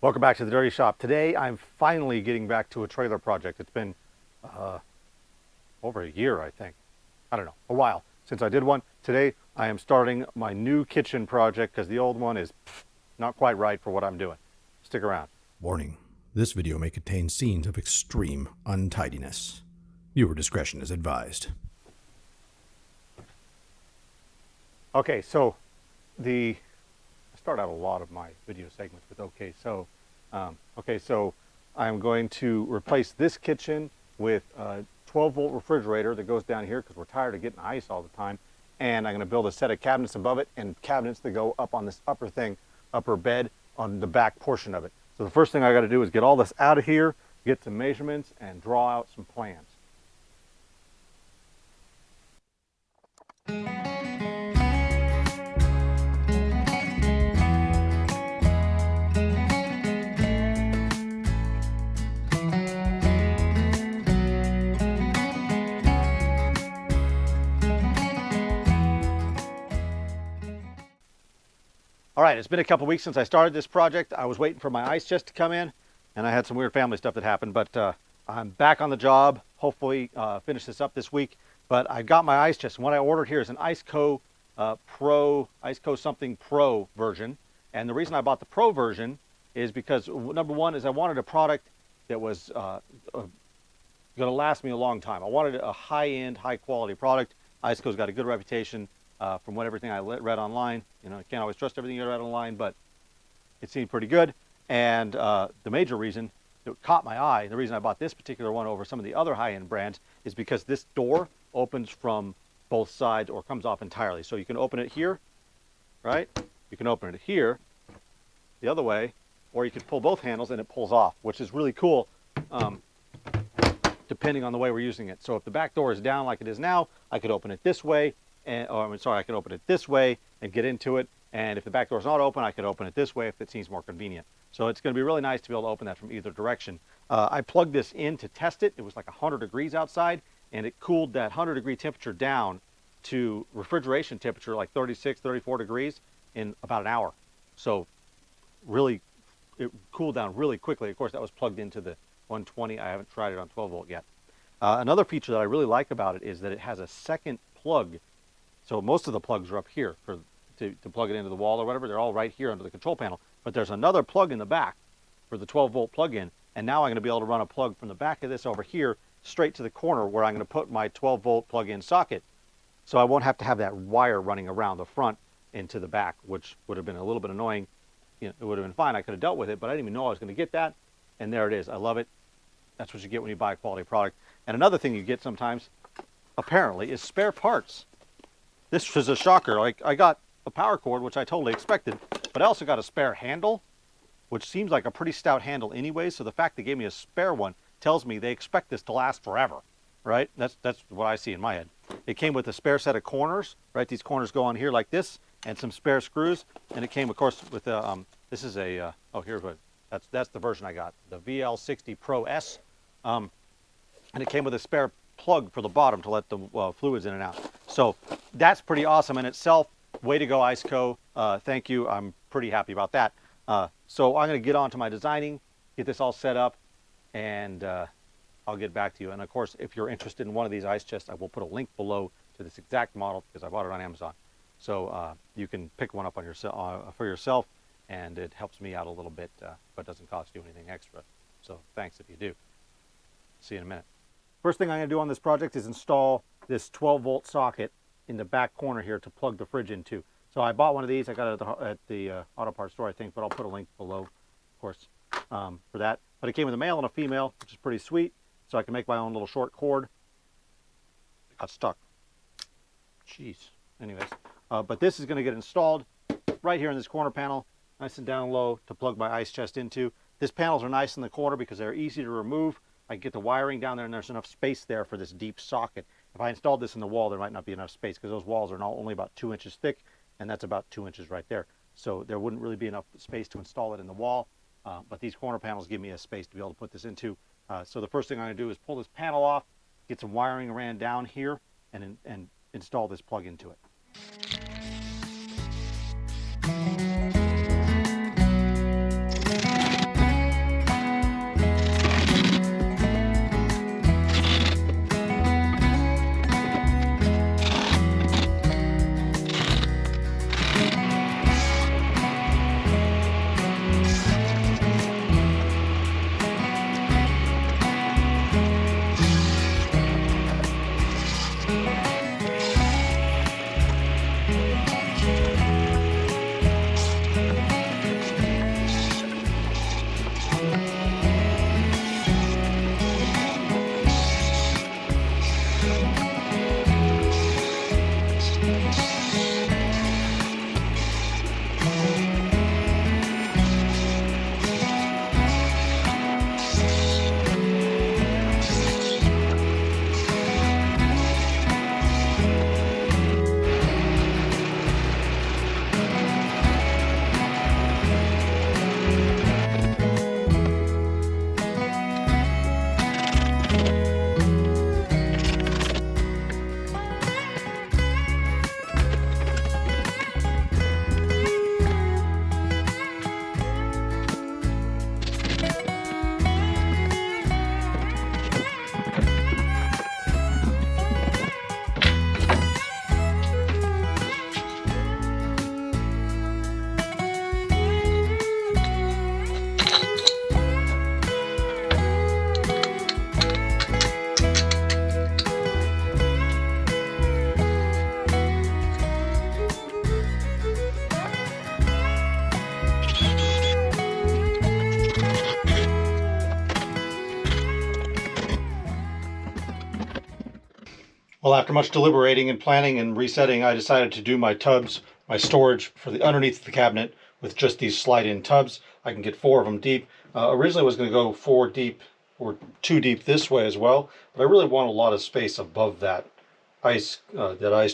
Welcome back to the Dirty Shop. Today I'm finally getting back to a trailer project. It's been over a year, I think. I don't know, a while since I did one. Today I am starting my new kitchen project because the old one is not quite right for what I'm doing. Stick around. Warning, this video may contain scenes of extreme untidiness. Viewer discretion is advised. Okay, so I start out a lot of my video segments with so I'm going to replace this kitchen with a 12-volt refrigerator that goes down here because we're tired of getting ice all the time. And I'm going to build a set of cabinets above it and cabinets that go up on this upper bed on the back portion of it. So the first thing I got to do is get all this out of here, get some measurements, and draw out some plans. All right, it's been a couple weeks since I started this project. I was waiting for my ice chest to come in, and I had some weird family stuff that happened, but I'm back on the job. Hopefully finish this up this week. But I got my ice chest, and what I ordered here is an Iceco Iceco something Pro version. And the reason I bought the Pro version is because, number one, is I wanted a product that was going to last me a long time. I wanted a high-end, high-quality product. Iceco's got a good reputation. From everything I read online. You know, you can't always trust everything you read online, but it seemed pretty good. And the major reason that caught my eye, the reason I bought this particular one over some of the other high-end brands, is because this door opens from both sides or comes off entirely. So you can open it here, right? You can open it here, the other way, or you can pull both handles and it pulls off, which is really cool, depending on the way we're using it. So if the back door is down like it is now, I could open it this way. I could open it this way and get into it. And if the back door is not open, I could open it this way if it seems more convenient. So it's going to be really nice to be able to open that from either direction. I plugged this in to test it. It was like 100 degrees outside, and it cooled that 100-degree temperature down to refrigeration temperature, like 36, 34 degrees, in about an hour. So really, it cooled down really quickly. Of course, that was plugged into the 120. I haven't tried it on 12 volt yet. Another feature that I really like about it is that it has a second plug. So most of the plugs are up here to plug it into the wall or whatever. They're all right here under the control panel. But there's another plug in the back for the 12-volt plug-in. And now I'm going to be able to run a plug from the back of this over here straight to the corner where I'm going to put my 12-volt plug-in socket. So I won't have to have that wire running around the front into the back, which would have been a little bit annoying. You know, it would have been fine. I could have dealt with it, but I didn't even know I was going to get that. And there it is. I love it. That's what you get when you buy a quality product. And another thing you get sometimes, apparently, is spare parts. This was a shocker. Like, I got a power cord, which I totally expected, but I also got a spare handle, which seems like a pretty stout handle anyway. So the fact they gave me a spare one tells me they expect this to last forever, right? That's what I see in my head. It came with a spare set of corners, right? These corners go on here like this, and some spare screws. And it came, of course, with a, this is a, here's what, that's the version I got, the VL60 Pro S. And it came with a spare plug for the bottom to let the fluids in and out. So that's pretty awesome in itself. Way to go, Iceco. Thank you. I'm pretty happy about that. So I'm going to get on to my designing, get this all set up, and I'll get back to you. And of course, if you're interested in one of these ice chests, I will put a link below to this exact model because I bought it on Amazon. So you can pick one up for yourself, and it helps me out a little bit, but doesn't cost you anything extra. So thanks if you do. See you in a minute. First thing I'm going to do on this project is install this 12-volt socket in the back corner here to plug the fridge into. So I bought one of these. I got it at the auto parts store, I think, but I'll put a link below, of course, for that. But it came with a male and a female, which is pretty sweet. So I can make my own little short cord. It got stuck. Jeez. Anyways, but this is going to get installed right here in this corner panel, nice and down low to plug my ice chest into. These panels are nice in the corner because they're easy to remove. I can get the wiring down there, and there's enough space there for this deep socket. If I installed this in the wall, there might not be enough space because those walls are only about 2 inches thick, and that's about 2 inches right there. So there wouldn't really be enough space to install it in the wall, but these corner panels give me a space to be able to put this into. So the first thing I'm going to do is pull this panel off, get some wiring ran down here, and install this plug into it. Well, after much deliberating and planning and resetting, I decided to do my tubs, my storage for the underneath the cabinet with just these slide-in tubs. I can get 4 of them deep. Originally I was going to go 4 deep or 2 deep this way as well, but I really want a lot of space above that ice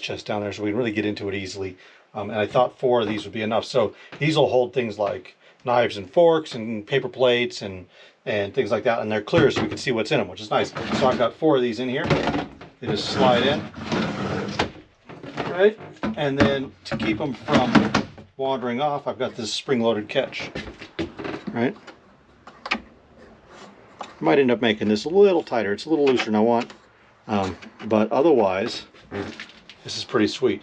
chest down there so we can really get into it easily. And I thought 4 of these would be enough. So these will hold things like knives and forks and paper plates and things like that, and they're clear so we can see what's in them, which is nice. So I've got 4 of these in here. They just slide in, right? And then to keep them from wandering off, I've got this spring-loaded catch, right? I might end up making this a little tighter. It's a little looser than I want, but otherwise, this is pretty sweet.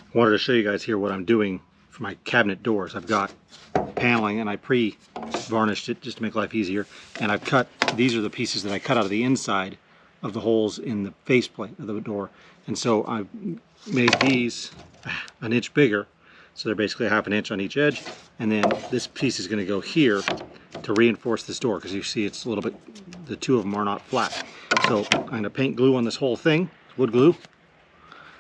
I wanted to show you guys here what I'm doing for my cabinet doors. I've got paneling and I pre-varnished it just to make life easier. And I've cut, these are the pieces that I cut out of the inside of the holes in the faceplate of the door. And so I've made these an inch bigger. So they're basically a ½ inch on each edge. And then this piece is going to go here to reinforce this door because you see it's a little bit, the 2 of them are not flat. So I'm going to paint glue on this whole thing, wood glue.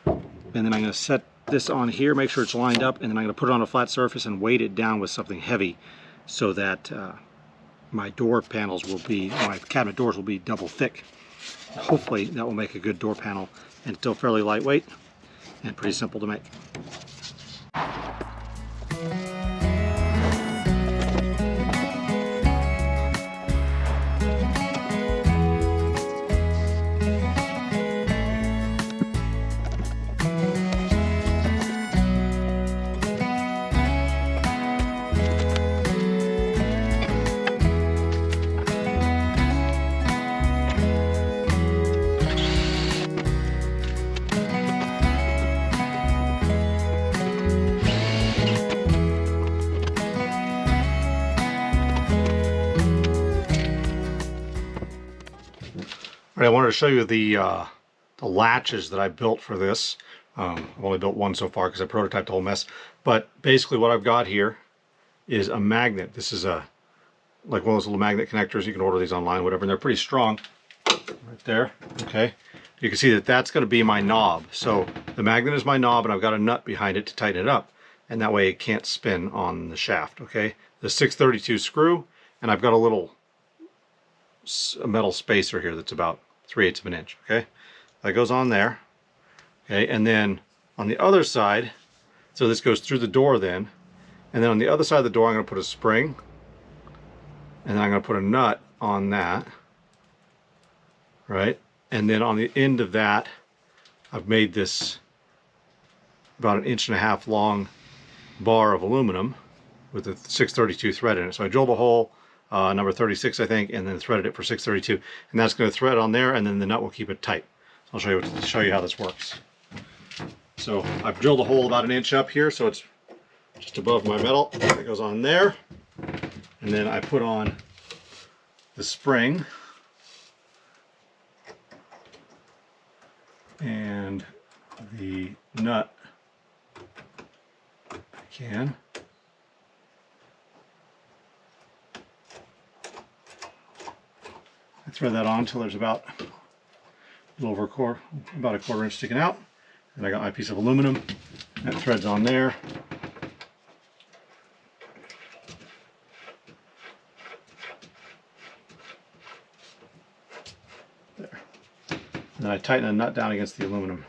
And then I'm going to set this on here, make sure it's lined up, and then I'm going to put it on a flat surface and weight it down with something heavy so that my door panels will be, my cabinet doors will be double thick. Hopefully that will make a good door panel and still fairly lightweight and pretty simple to make. All right, I wanted to show you the latches that I built for this. I've only built one so far because I prototyped the whole mess. But basically what I've got here is a magnet. This is like one of those little magnet connectors. You can order these online, whatever, and they're pretty strong. Right there, okay. You can see that that's going to be my knob. So the magnet is my knob and I've got a nut behind it to tighten it up. And that way it can't spin on the shaft, okay. The 632 screw, and I've got a little metal spacer here that's about 3/8 of an inch, okay? That goes on there, okay? And then on the other side, so this goes through the door then, and then on the other side of the door I'm going to put a spring, and then I'm going to put a nut on that, right? And then on the end of that, I've made this about 1.5 inch long bar of aluminum with a 632 thread in it. So I drilled a hole, number 36 I think, and then threaded it for 632, and that's going to thread on there, and then the nut will keep it tight. So I'll show you how this works. So I've drilled a hole about 1 inch up here, so it's just above my metal. It goes on there, and then I put on the spring and the nut. I can. I thread that on until there's about a little over about a 1/4 inch sticking out. And I got my piece of aluminum. That threads on there. There. And then I tighten a nut down against the aluminum.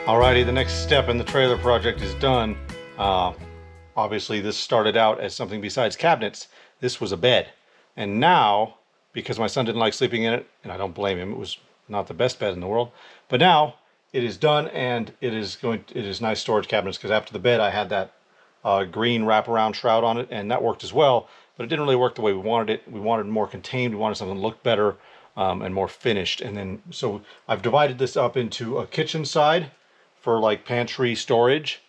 Alrighty, the next step in the trailer project is done. Obviously this started out as something besides cabinets. This was a bed. And now, because my son didn't like sleeping in it, and I don't blame him, it was not the best bed in the world, but now it is done, and it is nice storage cabinets, because after the bed I had that green wraparound shroud on it, and that worked as well, but it didn't really work the way we wanted it. We wanted more contained, we wanted something that looked better and more finished. And then, so I've divided this up into a kitchen side for like pantry storage,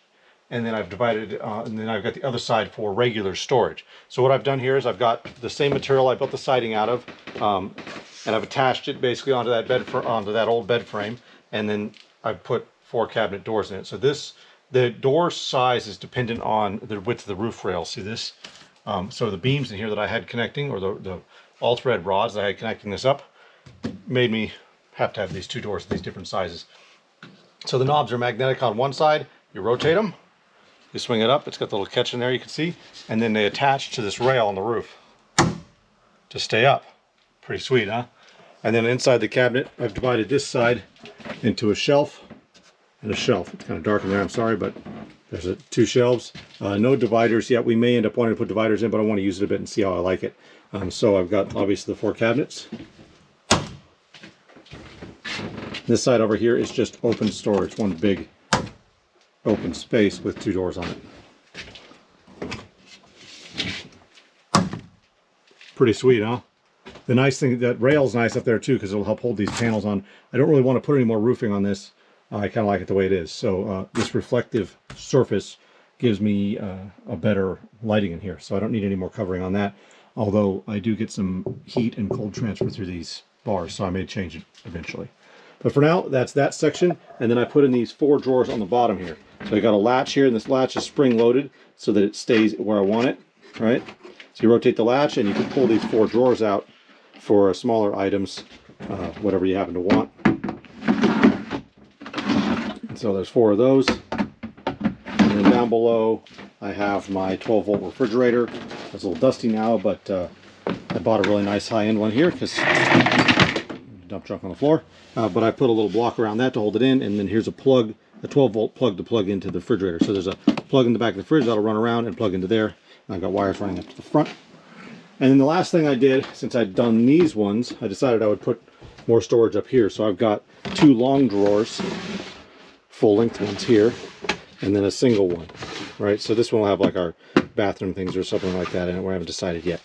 and then I've divided and then I've got the other side for regular storage. So what I've done here is I've got the same material I built the siding out of, and I've attached it basically onto that onto that old bed frame, and then I've put 4 cabinet doors in it. So the door size is dependent on the width of the roof rail. See this? So the beams in here that I had connecting, or the all thread rods that I had connecting this up, made me have to have these 2 doors, these different sizes. So the knobs are magnetic on one side. You rotate them, you swing it up, it's got the little catch in there you can see, and then they attach to this rail on the roof to stay up. Pretty sweet, huh? And then inside the cabinet, I've divided this side into a shelf and a shelf. It's kind of dark in there, I'm sorry, but there's 2 shelves. No dividers yet. We may end up wanting to put dividers in, but I want to use it a bit and see how I like it. So I've got obviously the 4 cabinets. This side over here is just open storage, one big open space with 2 doors on it. Pretty sweet, huh? The nice thing, that rail's nice up there too, because it'll help hold these panels on. I don't really want to put any more roofing on this. I kind of like it the way it is. So this reflective surface gives me a better lighting in here. So I don't need any more covering on that. Although I do get some heat and cold transfer through these bars, so I may change it eventually. But for now, that's that section, and then I put in these 4 drawers on the bottom here. So I got a latch here, and this latch is spring loaded so that it stays where I want it, right? So you rotate the latch, and you can pull these 4 drawers out for smaller items, whatever you happen to want. And so there's 4 of those. And then down below, I have my 12-volt refrigerator. It's a little dusty now, but I bought a really nice high-end one here because dump junk on the floor. But I put a little block around that to hold it in, and then here's a plug, a 12-volt plug to plug into the refrigerator. So there's a plug in the back of the fridge that'll run around and plug into there. And I've got wires running up to the front. And then the last thing I did, since I'd done these ones, I decided I would put more storage up here. So I've got 2 long drawers, full-length ones here, and then a single one, right? So this one will have like our bathroom things or something like that in it. We haven't decided yet.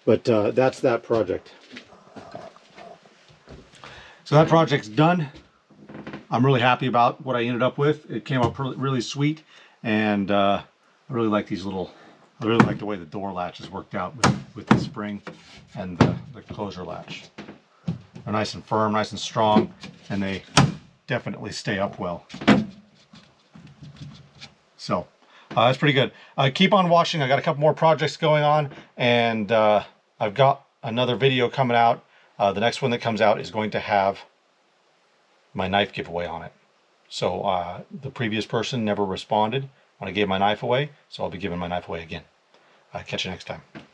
But that's that project. So that project's done. I'm really happy about what I ended up with. It came out really sweet, and I really like these little, I really like the way the door latches worked out with the spring and the closure latch. They're nice and firm, nice and strong, and they definitely stay up well. So that's pretty good. Keep on watching. I got a couple more projects going on, and I've got another video coming out. The next one that comes out is going to have my knife giveaway on it. So the previous person never responded when I gave my knife away, so I'll be giving my knife away again. Catch you next time.